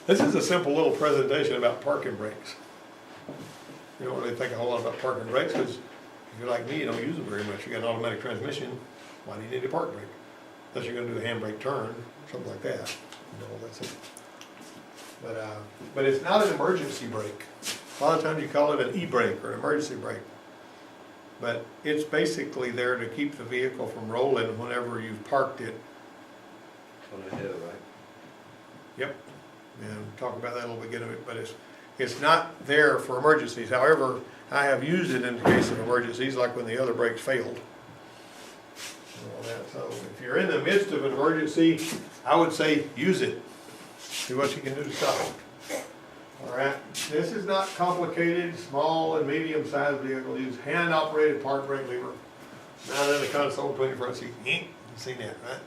This is a simple little presentation about parking brakes. You don't really think a whole lot about parking brakes because if you're like me, you don't use them very much. You got an automatic transmission, why do you need a park brake? Unless you're gonna do a handbrake turn, something like that. You know, that's it. But it's not an emergency brake. A lot of times you call it an e-brake or an emergency brake. But it's basically there to keep the vehicle from rolling whenever you've parked it. On the hill, right? Yep. And we'll talk about that a little bit, but it's not there for emergencies. However, I have used it in the case of emergencies, like when the other brakes failed. And all that. So if you're in the midst of an emergency, I would say use it. See what you can do to stop it. All right. This is not complicated. Small and medium-sized vehicles use hand-operated park brake lever. Now in the console between the front seat. You've seen that, right?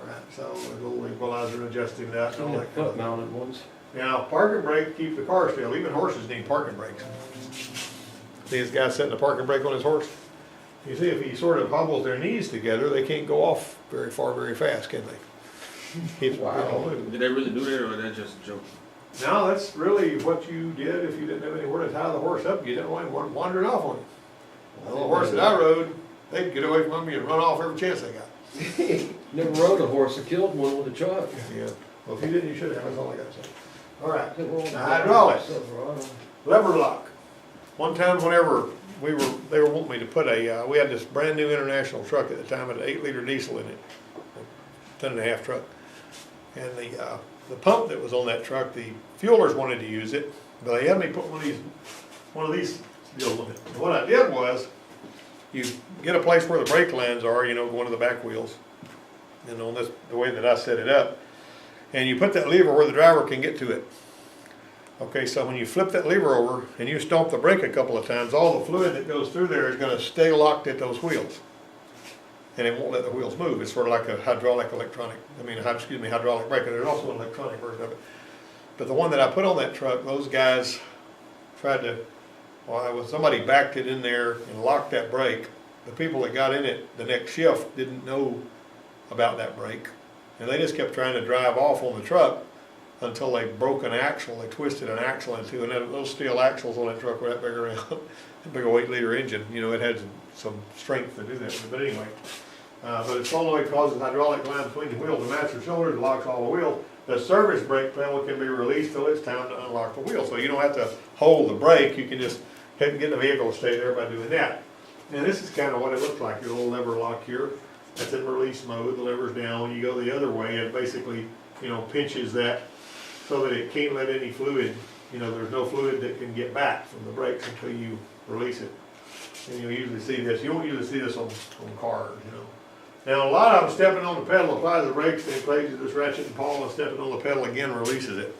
All right. So a little equalizer adjusting that. And all that kind of thing. Foot-mounted ones. Now, parking brake keeps the car still. Even horses need parking brakes. See this guy setting a parking brake on his horse? You see, if he sort of hobbles their knees together, they can't go off very far, very fast, can they? Keeps Wow. Did they really do that, or that just a joke? No, that's really what you did if you didn't have anywhere to tie the horse up. You didn't want him wandering off on you. The little horse that I rode, they'd get away from me and run off every chance they got. Never rode a horse that killed one with a truck. Yeah. Well, if you didn't, you should have. That's all I got to say. All right. Now, Hydraulics. Lever lock. One time whenever they were wanting me to put we had this brand new international truck at the time with an 8-liter diesel in it, 10.5 truck. And the pump that was on that truck, the fuelers wanted to use it, but they had me put one of these deals on it. And what I did was, you get a place where the brake lines are, you know, going to the back wheels, and on this, the way that I set it up, and you put that lever where the driver can get to it. Okay, so when you flip that lever over and you stomp the brake a couple of times, all the fluid that goes through there is going to stay locked at those wheels. And it won't let the wheels move. It's sort of like a hydraulic brake. And there's also an electronic version of it. But the one that I put on that truck, those guys tried to, somebody backed it in there and locked that brake. The people that got in it the next shift didn't know about that brake. And they just kept trying to drive off on the truck until they broke an axle. They twisted an axle in two, and those steel axles on that truck were that big around, a big 8-liter engine. You know, it had some strength to do that. But anyway, but it's only causes hydraulic line between the wheels and master cylinders, locks all the wheels. The service brake pedal can be released till it's time to unlock the wheel. So you don't have to hold the brake. You can just get the vehicle to stay there by doing that. And this is kind of what it looks like. Your little lever lock here. That's in release mode. The lever's down. When you go the other way, it basically, you know, pinches that so that it can't let any fluid, you know, there's no fluid that can get back from the brakes until you release it. And you'll usually see this. You won't usually see this on cars, you know. Now, a lot of them stepping on the pedal applies the brakes, then plays this ratchet and pawl, and stepping on the pedal again releases it.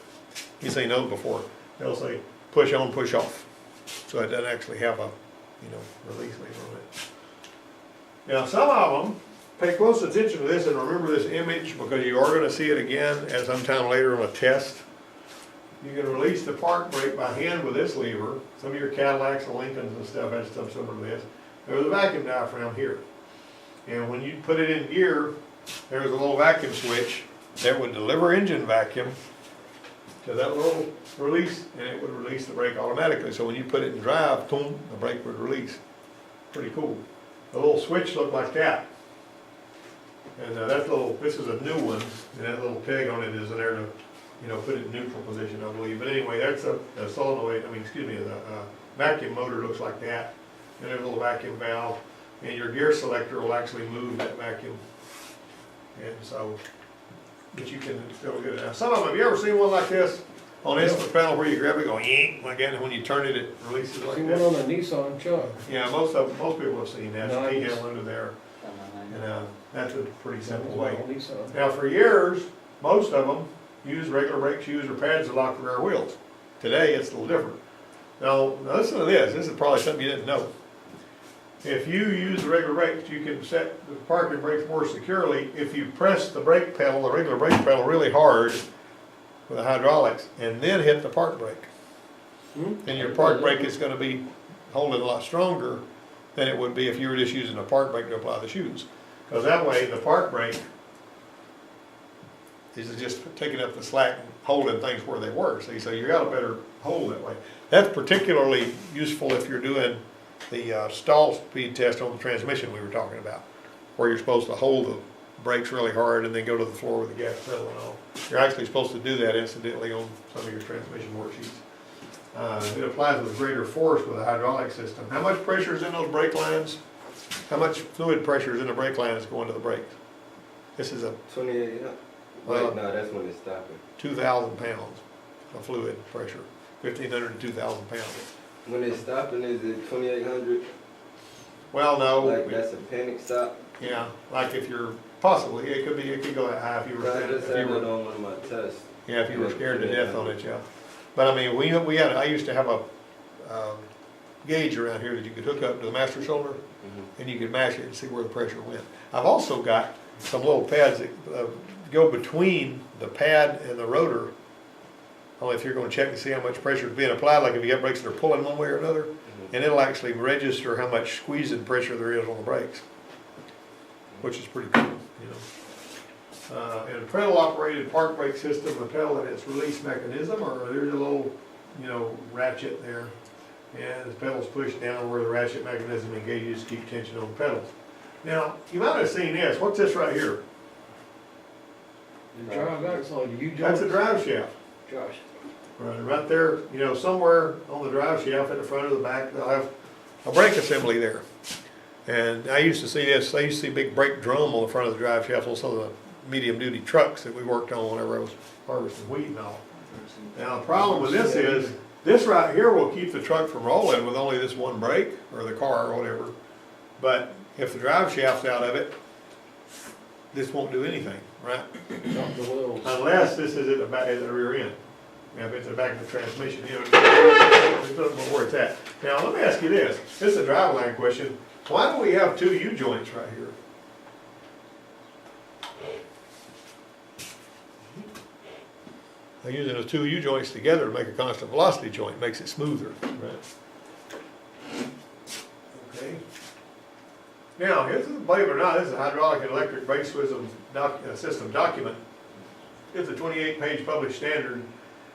You say no before. They'll say push on, push off. So it doesn't actually have a, you know, release lever on it. Now, some of them, pay close attention to this and remember this image because you are going to see it again at some time later on a test. You can release the park brake by hand with this lever. Some of your Cadillacs and Lincolns and stuff have stuff similar to this. There's a vacuum diaphragm here. And when you put it in gear, there's a little vacuum switch that would deliver engine vacuum to that little release, and it would release the brake automatically. So when you put it in drive, boom, the brake would release. Pretty cool. The little switch looked like that. And this is a new one, and that little peg on it is in there to, you know, put it in neutral position, I believe. But anyway, that's a solenoid, the vacuum motor looks like that. And there's a little vacuum valve, and your gear selector will actually move that vacuum. And so, but you can still get it. Now, some of them, have you ever seen one like this on this panel where you grab it, go yank like that, and when you turn it, it releases like See that? one on a Nissan truck. Yeah, most people have seen that. Nice. It's under there. And that's a pretty simple way. Nissan. Now for years, most of them use regular brake shoes or pads to lock the rear wheels. Today it's a little different. Now listen to this, this is probably something you didn't know. If you use the regular brakes, you can set the parking brakes more securely if you press the brake pedal, the regular brake pedal really hard with the hydraulics and then hit the park brake. And your park brake is going to be holding a lot stronger than it would be if you were just using a park brake to apply the shoes. Because that way the park brake This is just taking up the slack and holding things where they were, see, so you got a better hold that way. That's particularly useful if you're doing the stall speed test on the transmission we were talking about, where you're supposed to hold the brakes really hard and then go to the floor with the gas pedal and all. You're actually supposed to do that incidentally on some of your transmission worksheets. It applies with greater force with a hydraulic system. How much pressure is in those brake lines? How much fluid pressure is in the brake lines going to the brakes? This is a 28, yeah. Well- Wait, no, that's when it's stopping. 2,000 pounds of fluid pressure, 1,500 to 2,000 pounds. When it's stopping, is it 2,800? Well, no, Like that's a panic stop? yeah, like if you're, possibly, it could go that high if you were, I just if had you it were, on one of my tests. yeah, if you were scared to death on it, yeah. But I mean, I used to have a gauge around here that you could hook up to the master cylinder, and you could mash it and see where the pressure went. I've also got some little pads that go between the pad and the rotor. Only if you're gonna check to see how much pressure is being applied, like if you got brakes that are pulling one way or another, and it'll actually register how much squeezing pressure there is on the brakes, which is pretty cool, you know. In a pedal operated park brake system, the pedal and its release mechanism, or there's a little, you know, ratchet there, and the pedal's pushed down where the ratchet mechanism engages to keep tension on the pedals. Now, you might have seen this. What's this right here? The drive axle, you That's a Josh. drive shaft. Josh. Right there, you know, somewhere on the drive shaft at the front or the back, they'll have a brake assembly there. And I used to see this, I used to see a big brake drum on the front of the drive shaft on some of the medium duty trucks that we worked on whenever I was harvesting wheat and all. Now, the problem with this is, this right here will keep the truck from rolling with only this one brake, or the car, or whatever. But if the drive shaft's out of it, this won't do anything, right? Drop the wheels. Unless this is at the back, at the rear end. Yeah, if it's at the back of the transmission, you know, it doesn't know where it's at. Now, let me ask you this. This is a driveline question. Why do we have two U-joints right here? They're using those two U-joints together to make a constant velocity joint, makes it smoother, right? Okay. Now, believe it or not, this is a hydraulic and electric brake system document. It's a 28-page published standard,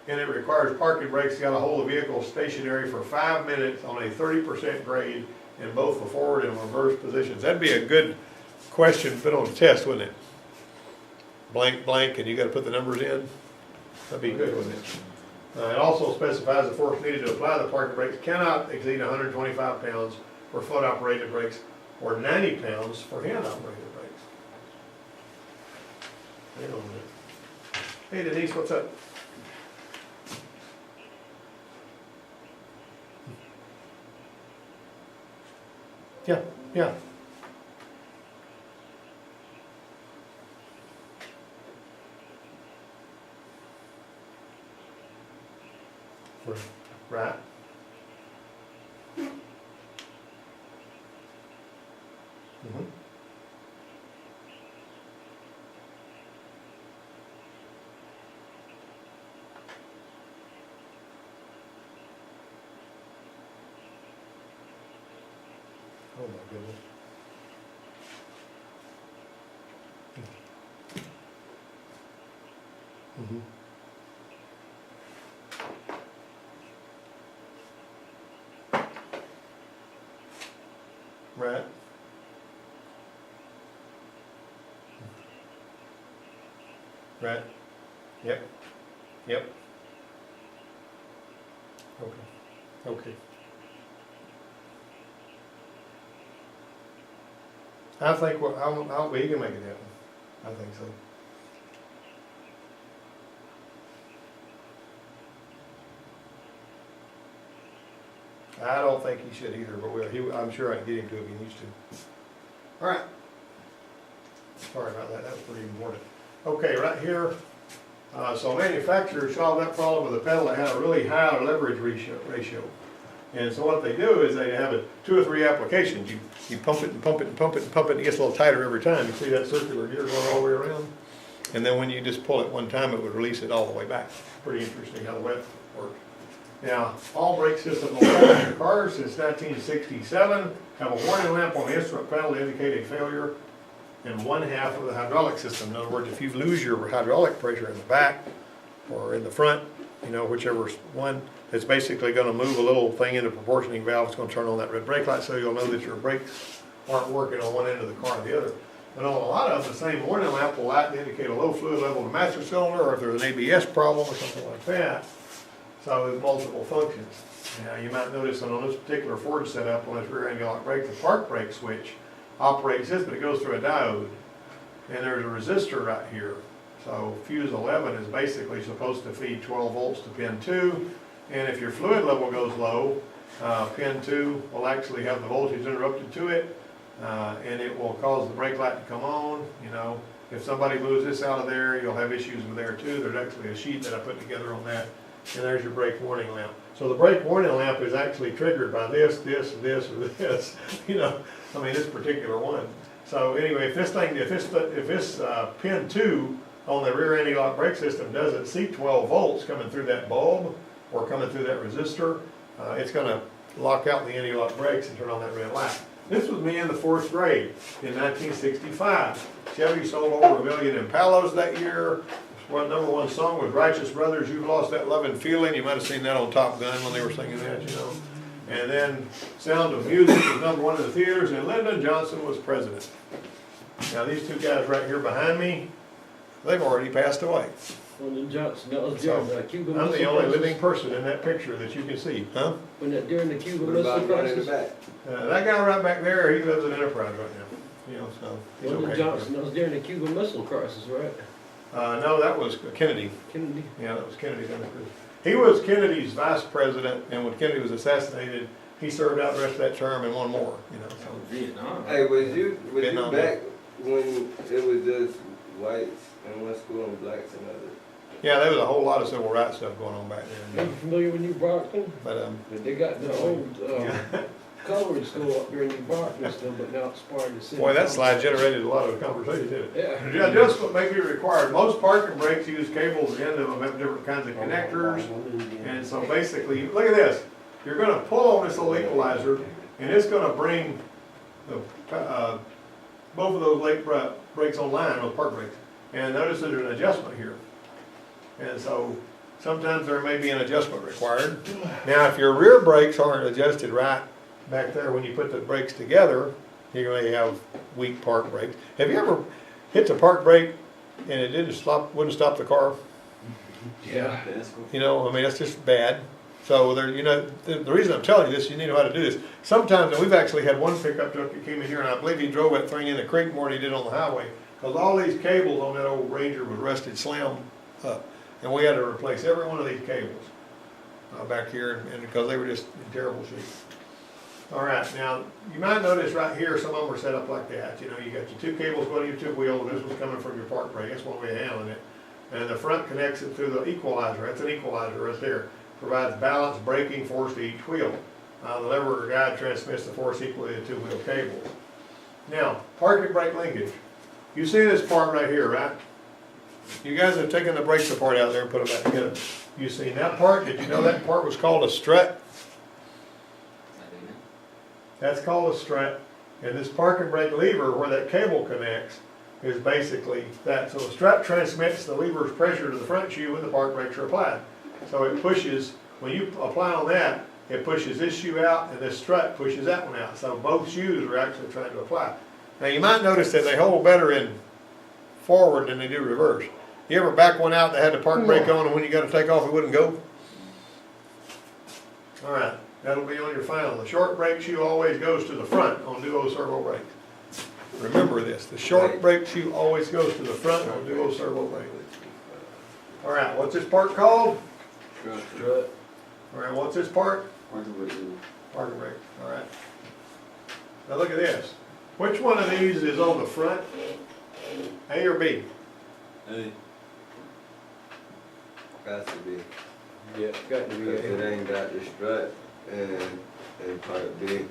and it requires parking brakes to hold the vehicle stationary for 5 minutes on a 30% grade in both the forward and reverse positions. That'd be a good question to put on a test, wouldn't it? Blank, blank, and you gotta put the numbers in. That'd be good, wouldn't it? It also specifies the force needed to apply the parking brakes cannot exceed 125 pounds for foot-operated brakes or 90 pounds for hand-operated brakes. Hang on a minute. Hey Denise, what's up? Yeah, yeah. Right. Mm-hmm. Oh my goodness. Mm-hmm. Right. Right. Yep. Yep. Okay. Okay. I think we can make it happen. I think so. I don't think he should either, but I'm sure I can get him to if he needs to. All right. Sorry about that. That was pretty important. Okay, right here. So manufacturers solved that problem with a pedal that had a really high leverage ratio. And so what they do is they have 2 or 3 applications. You pump it and pump it and pump it and pump it, and it gets a little tighter every time. You see that circular gear going all the way around? And then when you just pull it one time, it would release it all the way back. Pretty interesting how the web works. Now, all brake systems on your cars since 1967 have a warning lamp on the instrument panel to indicate a failure. and one half of the hydraulic system. In other words, if you lose your hydraulic pressure in the back or in the front, you know, whichever one, it's basically gonna move a little thing in the proportioning valve. It's gonna turn on that red brake light so you'll know that your brakes aren't working on one end of the car or the other. But on a lot of them, the same warning lamp will light to indicate a low fluid level in the master cylinder, or if there's an ABS problem or something like that. So there's multiple functions. Now you might notice that on this particular Ford setup, on this rear anti-lock brake, the park brake switch operates this, but it goes through a diode. And there's a resistor right here. So fuse 11 is basically supposed to feed 12 volts to pin 2. And if your fluid level goes low, pin 2 will actually have the voltage interrupted to it. And it will cause the brake light to come on. You know, if somebody moves this out of there, you'll have issues with there too. There's actually a sheet that I put together on that. And there's your brake warning lamp. So the brake warning lamp is actually triggered by this, or this, you know, I mean, this particular one. So anyway, if this pin 2 on the rear anti-lock brake system doesn't see 12 volts coming through that bulb or coming through that resistor, it's gonna lock out the anti-lock brakes and turn on that red light. This was me in the 4th grade in 1965. Chevy sold over 1 million Impalas that year. Well, #1 song was Righteous Brothers, You've Lost That Loving Feeling. You might have seen that on Top Gun when they were singing that, you know. And then Sound of Music was #1 in the theaters, and Lyndon Johnson was president. Now these two guys right here behind me, they've already passed away. Lyndon Johnson, that was during the Cuban I'm Missile the only Crisis. living person in that picture that you can see, huh? When that during the Cuban What Missile about the one in the Crisis. back? That guy right back there, he lives in Enterprise right now, you know, so he's Lyndon okay. Johnson, that was during the Cuban Missile Crisis, right? No, that was Kennedy. Kennedy. Yeah, that was Kennedy. He was Kennedy's vice president, and when Kennedy was assassinated, he served out the rest of that term and one more, you know, so. Vietnam. Hey, was you Vietnam. back when it was just whites in one school and blacks in others? Yeah, there was a whole lot of civil rights stuff going on back Are then. you familiar with New Brockton? But, They got the old colored school up there in New Brockton still, but now it's part of the city. boy, that slide generated a lot of conversation, didn't it? Yeah. Yeah, just what may be required. Most parking brakes use cables, at the end of them have different kinds of connectors. And so basically, look at this. You're gonna pull on this little equalizer, and it's gonna bring the, both of those late brakes online, those park brakes. And notice there's an adjustment here. And so sometimes there may be an adjustment required. Now, if your rear brakes aren't adjusted right back there when you put the brakes together, you may have weak park brakes. Have you ever hit the park brake and it wouldn't stop the car? Yeah. You know, I mean, that's just bad. So there, you know, the reason I'm telling you this, you need to know how to do this. Sometimes, and we've actually had one pickup truck that came in here, and I believe he drove that thing in the creek more than he did on the highway, because all these cables on that old Ranger was rusted slam up, and we had to replace every one of these cables back here, and because they were just in terrible shape. All right, now you might notice right here, some of them are set up like that. You know, you got your 2 cables going to your 2 wheel, and this one's coming from your park brake. That's one way of handling it. And the front connects it through the equalizer. That's an equalizer right there. Provides balance braking force to each wheel. The lever guide transmits the force equally to 2 wheel cables. Now, parking brake linkage. You see this part right here, right? You guys have taken the brakes apart out there and put them back together. You seen that part? Did you know that part was called a strut? That's called a strut. And this parking brake lever, where that cable connects, is basically that. So a strut transmits the lever's pressure to the front shoe when the park brakes are applied. So it pushes, when you apply on that, it pushes this shoe out and this strut pushes that one out. So both shoes are actually trying to apply. Now you might notice that they hold better in forward than they do reverse. You ever back one out that had the park brake on and when you got to take off it wouldn't go? All right, that'll be on your final. The short brake shoe always goes to the front on duo servo brakes. Remember this, the short brake shoe always goes to the front on duo servo brakes. All right, what's this part called? Strut. All right, what's this part? Parking brake, all right. Now look at this. Which one of these is on the front? A or B? Hey. Got to be. Yeah, got to be. Because it ain't got the strut and part B.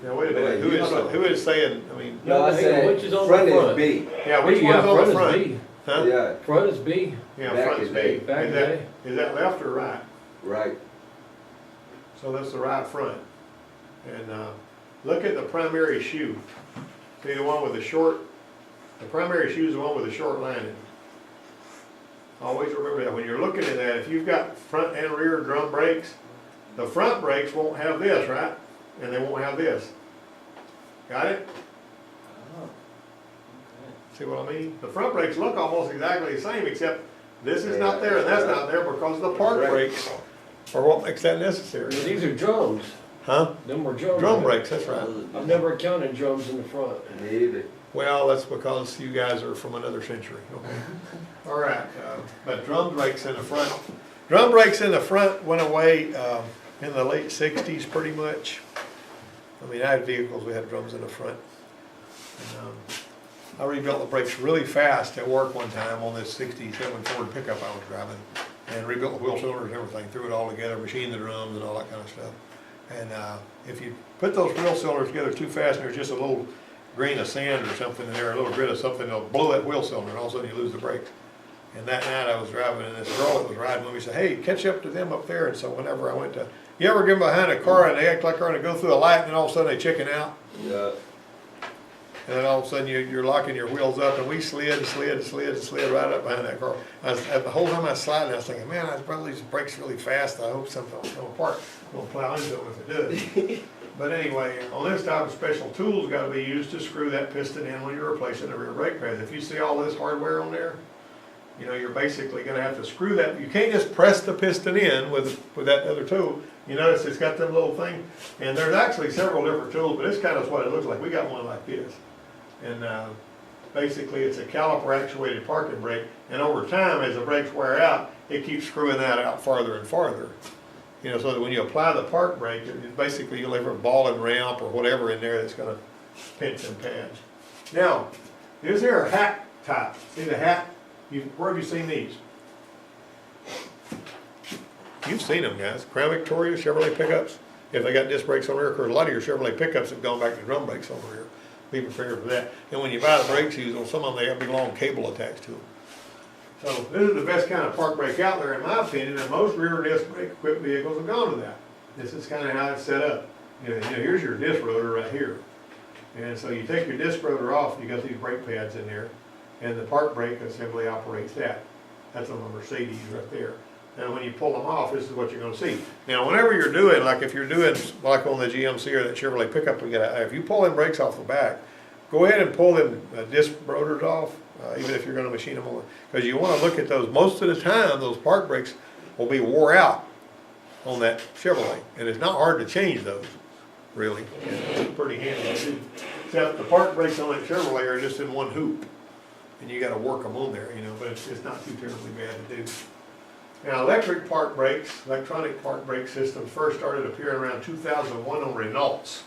Now wait a minute, who is saying, I mean, No, I hang on, said which is on the front front? is B. yeah, which Yeah, one's on the front front? is B. Huh? Yeah, Front is B. Yeah, Back front is is A. B. Back is Is that left or right? right. So that's the right front. And look at the primary shoe. See the one with the short, the primary shoe is the one with the short lining. Always remember that when you're looking at that, if you've got front and rear drum brakes, the front brakes won't have this, right? And they won't have this. Got it? See what I mean? The front brakes look almost exactly the same, except this is not there and that's not there because the park brakes are what makes that necessary. These are drums. Huh? Them were drums. Drum brakes, that's right. I've never counted drums in the front. Me either. Well, that's because you guys are from another century, okay? All right, but drum brakes in the front. Drum brakes in the front went away in the late '60s pretty much. I mean, I had vehicles, we had drums in the front. And, I rebuilt the brakes really fast at work one time on this '67 Ford pickup I was driving. And rebuilt the wheel cylinders and everything, threw it all together, machined the drums and all that kind of stuff. And if you put those wheel cylinders together too fast and there's just a little grain of sand or something in there, a little grit of something, it'll blow that wheel cylinder and all of a sudden you lose the brakes. And that night I was driving and this girl that was riding with me said, hey, catch up to them up there. And so whenever I went to, you ever get behind a car and they act like they're gonna go through a light and then all of a sudden they chicken out? Yeah. And then all of a sudden you're locking your wheels up and we slid right up behind that car. The whole time I was sliding, I was thinking, man, I probably these brakes really fast. I hope something will come apart. We'll plow into them if it does. But anyway, on this type of special tools got to be used to screw that piston in when you're replacing the rear brake pads. If you see all this hardware on there, you know, you're basically going to have to screw that. You can't just press the piston in with that other tool. You notice it's got them little thing, and there's actually several different tools, but this kind of is what it looks like. We got one like this. And basically it's a caliper actuated parking brake, and over time as the brakes wear out it keeps screwing that out farther and farther, you know, so that when you apply the park brake basically you'll have a ball and ramp or whatever in there that's going to pinch them pads. Now is there a hat type? See the hat? Where have you seen these? You've seen them, guys. Crown Victoria Chevrolet pickups, if they got disc brakes on rear, because a lot of your Chevrolet pickups have gone back to drum brakes on rear. Be prepared for that. And when you buy the brake shoes, on some of them they have a big long cable attached to them. So this is the best kind of park brake out there in my opinion, and most rear disc brake equipped vehicles have gone to that. This is kind of how it's set up. You know, here's your disc rotor right here. And so you take your disc rotor off, you got these brake pads in there, and the park brake assembly operates that. That's on the Mercedes right there. And when you pull them off, this is what you're going to see. Now, whenever you're doing, like if you're doing, like on the GMC or that Chevrolet pickup we got, if you pull them brakes off the back, go ahead and pull them disc rotors off, even if you're going to machine them on. Because you want to look at those. Most of the time, those park brakes will be wore out on that Chevrolet. And it's not hard to change those, really. It's pretty handy to do. Except the park brakes on that Chevrolet are just in one hoop. And you got to work them on there, you know, but it's not too terribly bad to do. Now, electronic park brake systems first started appearing around 2001 on Renaults.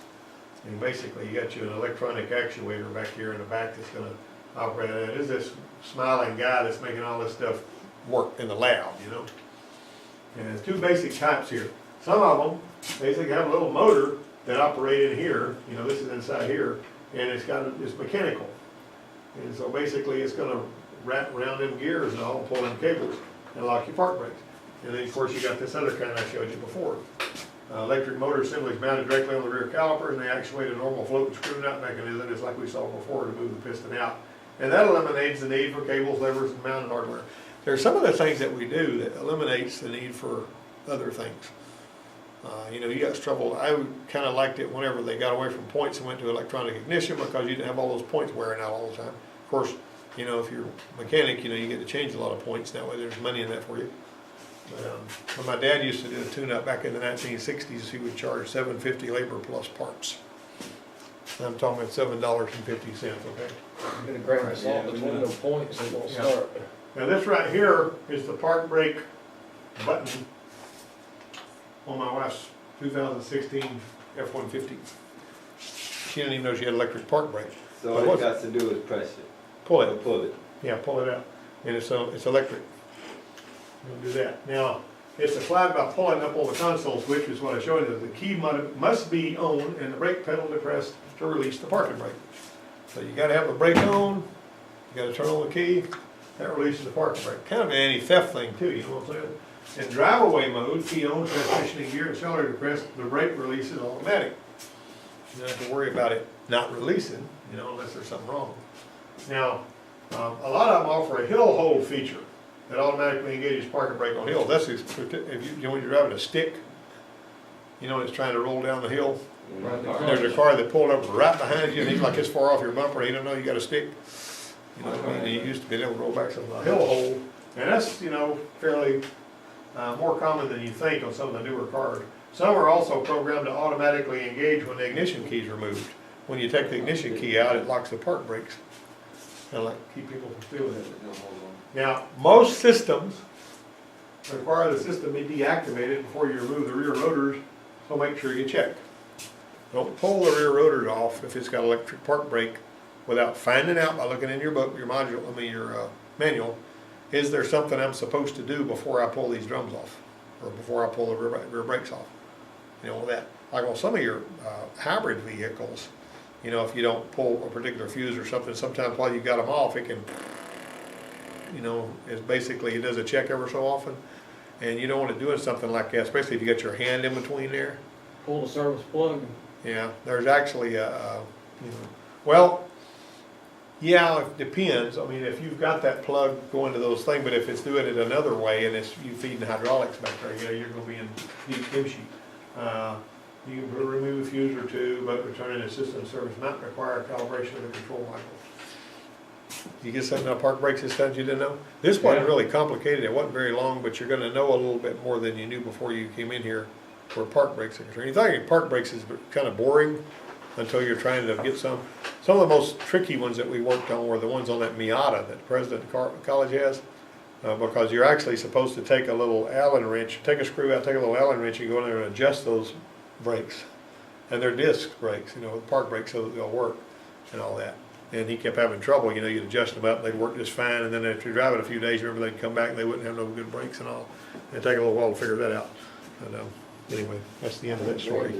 And basically, you got you an electronic actuator back here in the back that's going to operate that. It is this smiling guy that's making all this stuff work in the lab, you know. And there's two basic types here. Some of them basically have a little motor that operates in here. You know, this is inside here, and it's mechanical. And so basically, it's going to wrap around them gears and all, and pull them cables and lock your park brakes. And then of course you got this other kind I showed you before. Electric motor assemblies mounted directly on the rear caliper, and they actuate a normal float and screw nut mechanism, just like we saw before, to move the piston out. And that eliminates the need for cables, levers, and mounting hardware. There's some of the things that we do that eliminates the need for other things. You know, you got trouble. I kind of liked it whenever they got away from points and went to electronic ignition, because you didn't have all those points wearing out all the time. Of course, you know, if you're a mechanic, you know, you get to change a lot of points. That way there's money in that for you. But, when my dad used to do a tune-up back in the 1960s, he would charge $7.50 labor plus parts. And I'm talking about $7.50, okay? Get a grain of salt between those points and won't start. Now this right here is the park brake button on my wife's 2016 F-150. She didn't even know she had electric park brake. So all it got to do is press it. Pull it. Pull it. Yeah, pull it out. And it's electric. We'll do that. Now, it's applied by pulling up on the console switch, is what I showed you. The key must be on and the brake pedal depressed to release the parking brake. So you gotta have the brake on, you gotta turn on the key, that releases the parking brake. Kind of an anti-theft thing too, you know what I'm saying? In drive-away mode, key on, transmission in gear, accelerator depressed, the brake releases automatic. You don't have to worry about it not releasing, you know, unless there's something wrong. Now, a lot of them offer a hill hold feature that automatically engages park and brake on hills. That's if you know, when you're driving a stick, you know, it's trying to roll down the hill. There's a car that pulled up right behind you, and he's like this far off your bumper, he don't know you got a stick. You know what I mean? And you used to be able to roll back some hill hold, and that's, you know, fairly more common than you think on some of the newer cars. Some are also programmed to automatically engage when the ignition key is removed. When you take the ignition key out, it locks the park brakes. Kind of like keep people from stealing it. Now, most systems require the system be deactivated before you remove the rear rotors, so make sure you check. Don't pull the rear rotors off if it's got electric park brake without finding out by looking in your book, your module, your manual, is there something I'm supposed to do before I pull these drums off, or before I pull the rear brakes off? You know, that, like on some of your hybrid vehicles, you know, if you don't pull a particular fuse or something, sometimes while you got them off, it can, you know, it's basically, it does a check ever so often, and you don't want to do something like that, especially if you got your hand in between there. Pull the service plug. Yeah, there's actually you know, well, yeah, it depends. I mean, if you've got that plug going to those things, but if it's doing it another way and it's you feeding hydraulics back there, you know, you're going to be in deep kimchi. You can remove a fuse or two, but returning a system service might require calibration of the control module. You get something about park brakes this time you didn't know? This wasn't really complicated. It wasn't very long, but you're going to know a little bit more than you knew before you came in here for park brakes are concerned. You think park brakes is kind of boring until you're trying to get some. Some of the most tricky ones that we worked on were the ones on that Miata that President College has, because you're actually supposed to take a little Allen wrench, take a screw out, take a little Allen wrench, and go in there and adjust those brakes. And they're disc brakes, you know, park brakes, so that they'll work and all that. And he kept having trouble, you know, you'd adjust them up, they'd work just fine, and then after you drive it a few days, remember they'd come back and they wouldn't have no good brakes and all. It'd take a little while to figure that out. Anyway, that's the end of that story.